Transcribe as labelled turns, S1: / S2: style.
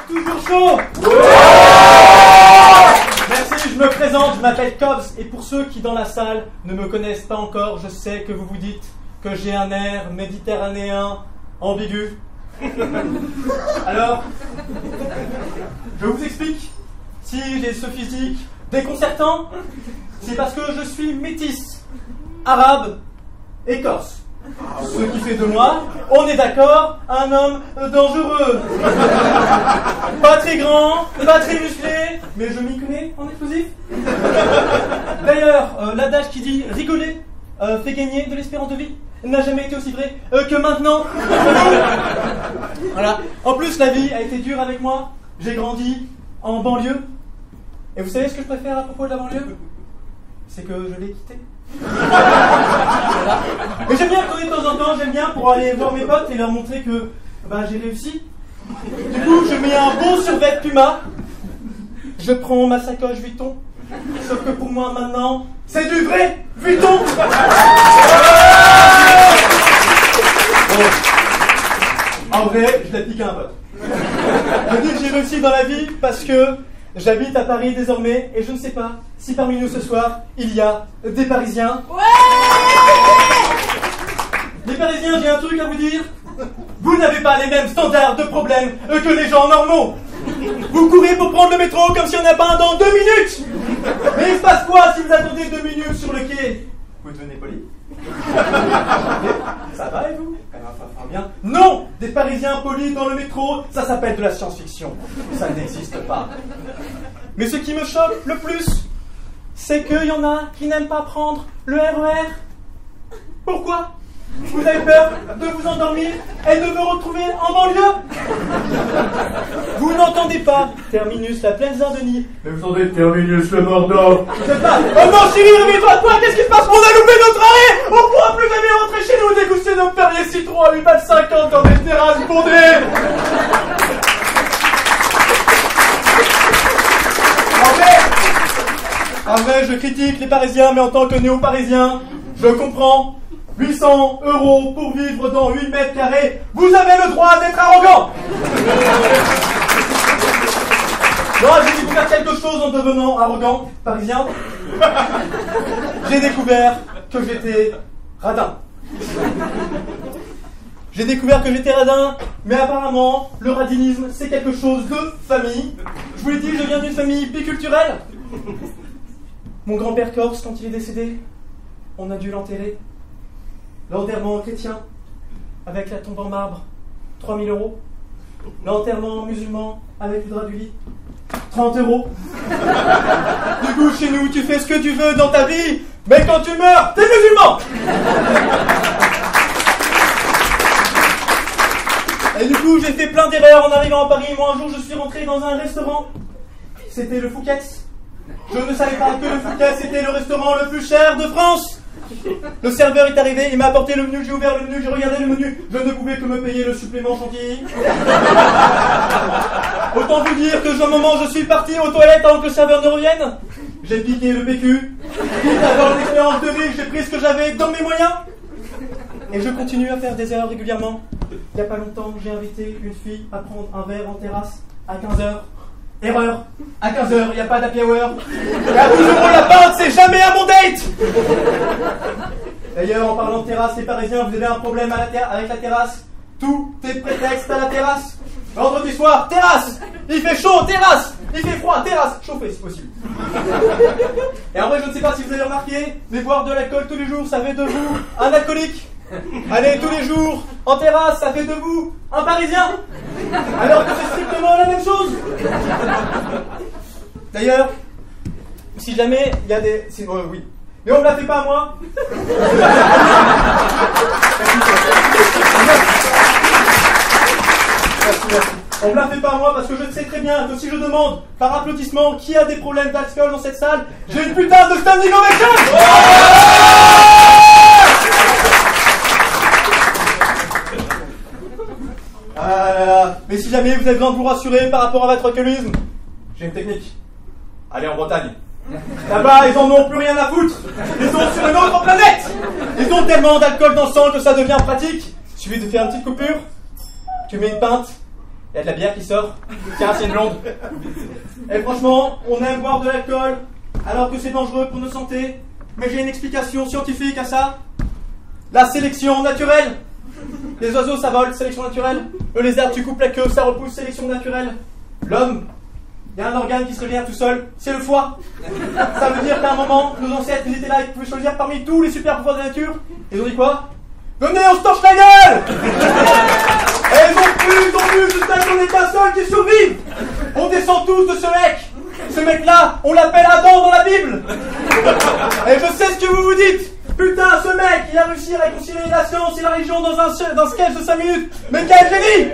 S1: Toujours chaud. Merci, je me présente, je m'appelle Cobbs, et pour ceux qui dans la salle ne me connaissent pas encore, je sais que vous vous dites que j'ai un air méditerranéen ambigu. Alors, je vous explique. Si j'ai ce physique déconcertant, c'est parce que je suis métisse, arabe et corse. Ce qui fait de moi, on est d'accord, un homme dangereux. Pas très grand, pas très musclé, mais je m'y connais en explosif. D'ailleurs, l'adage qui dit rigoler fait gagner de l'espérance de vie n'a jamais été aussi vrai que maintenant. Voilà. En plus, la vie a été dure avec moi. J'ai grandi en banlieue. Et vous savez ce que je préfère à propos de la banlieue? C'est que je l'ai quittée. Voilà. Mais j'aime bien tourner de temps en temps, j'aime bien pour aller voir mes potes et leur montrer que j'ai réussi. Du coup, je mets un beau survêt Puma, je prends ma sacoche Vuitton, sauf que pour moi maintenant, c'est du vrai Vuitton. Bon. En vrai, je l'ai piqué un pote. Je dis que j'ai réussi dans la vie parce que j'habite à Paris désormais et je ne sais pas si parmi nous ce soir il y a des Parisiens. Ouais! Les Parisiens, j'ai un truc à vous dire. Vous n'avez pas les mêmes standards de problèmes que les gens normaux. Vous courez pour prendre le métro comme si on n'a pas un dans 2 minutes. Mais il se passe quoi si vous attendez 2 minutes sur le quai? Vous devenez poli? Ça va et vous? Bien. Non! Des Parisiens polis dans le métro, ça s'appelle de la science-fiction. Ça n'existe pas. Mais ce qui me choque le plus, c'est qu'il y en a qui n'aiment pas prendre le RER. Pourquoi? Vous avez peur de vous endormir et de me retrouver en banlieue? Vous n'entendez pas Terminus, la plaine Saint-Denis, mais vous entendez Terminus, le Mordor. C'est pas. Oh non, Cyril, réveille-toi, quoi? Qu'est-ce qui se passe? On a loupé notre arrêt. On ne pourra plus jamais rentrer chez nous déguster nos Perrier citron à 8,50 dans des terrasses bondées. En vrai, je critique les Parisiens, mais en tant que néo-parisien, je comprends. 800 € pour vivre dans 8 mètres carrés, vous avez le droit d'être arrogant. Non, j'ai découvert quelque chose en devenant arrogant, parisien. J'ai découvert que j'étais radin. J'ai découvert que j'étais radin, mais apparemment, le radinisme, c'est quelque chose de famille. Je vous l'ai dit, je viens d'une famille biculturelle. Mon grand-père corse, quand il est décédé, on a dû l'enterrer. L'enterrement chrétien, avec la tombe en marbre, 3 000 €. L'enterrement musulman, avec le drap du lit, 30 €. Du coup, chez nous, tu fais ce que tu veux dans ta vie, mais quand tu meurs, t'es musulman. Et du coup, j'ai fait plein d'erreurs en arrivant à Paris. Moi, un jour, je suis rentré dans un restaurant. C'était le Fouquet's. Je ne savais pas que le Fouquet's était le restaurant le plus cher de France. Le serveur est arrivé, il m'a apporté le menu, j'ai ouvert le menu, j'ai regardé le menu, je ne pouvais que me payer le supplément chantilly. Autant vous dire que un moment je suis parti aux toilettes avant que le serveur ne revienne. J'ai piqué le PQ, quitte à avoir une expérience de vie, j'ai pris ce que j'avais dans mes moyens. Et je continue à faire des erreurs régulièrement. Il n'y a pas longtemps, j'ai invité une fille à prendre un verre en terrasse à 15h. Erreur, à 15h, il n'y a pas d'happy hour. Et à 12 € la pinte, c'est jamais un bon date. D'ailleurs, en parlant de terrasse, les Parisiens, vous avez un problème avec la terrasse. Tout est prétexte à la terrasse. Vendredi soir, terrasse. Il fait chaud, terrasse. Il fait froid, terrasse. Chauffez si possible. Et en vrai, je ne sais pas si vous avez remarqué, mais boire de l'alcool tous les jours, ça fait de vous un alcoolique. Allez tous les jours en terrasse, ça fait de vous un Parisien. Alors que c'est strictement la même chose. D'ailleurs, si jamais il y a des... oui. Mais on ne la fait pas à moi. Merci. On ne la fait pas à moi parce que je sais très bien que si je demande par applaudissement qui a des problèmes d'alcool dans cette salle, j'ai une putain de standing ovation. Mais si jamais vous avez besoin de vous rassurer par rapport à votre alcoolisme, j'ai une technique. Allez en Bretagne. Là-bas, ils en ont plus rien à foutre. Ils sont sur une autre planète. Ils ont tellement d'alcool dans le sang que ça devient pratique. Il suffit de faire une petite coupure, tu mets une pinte, y a de la bière qui sort. Tiens, c'est une blonde. Et franchement, on aime boire de l'alcool, alors que c'est dangereux pour nos santé. Mais j'ai une explication scientifique à ça. La sélection naturelle. Les oiseaux, ça vole, sélection naturelle. Eux, les arbres, tu coupes la queue, ça repousse, sélection naturelle. L'homme, il y a un organe qui se régénère tout seul, c'est le foie. Ça veut dire qu'à un moment, nos ancêtres, ils étaient là, ils pouvaient choisir parmi tous les super pouvoirs de la nature. Ils ont dit quoi? Venez, on se torche la gueule! Et ils ont pu, jusqu'à qu'on n'est qu'un seul qui survive. On descend tous de ce mec. Ce mec-là, on l'appelle Adam dans la Bible. Et je sais ce que vous vous dites. Putain, ce mec, il a réussi à réconcilier la science et la religion dans un sketch de 5 minutes. Mais quel génie!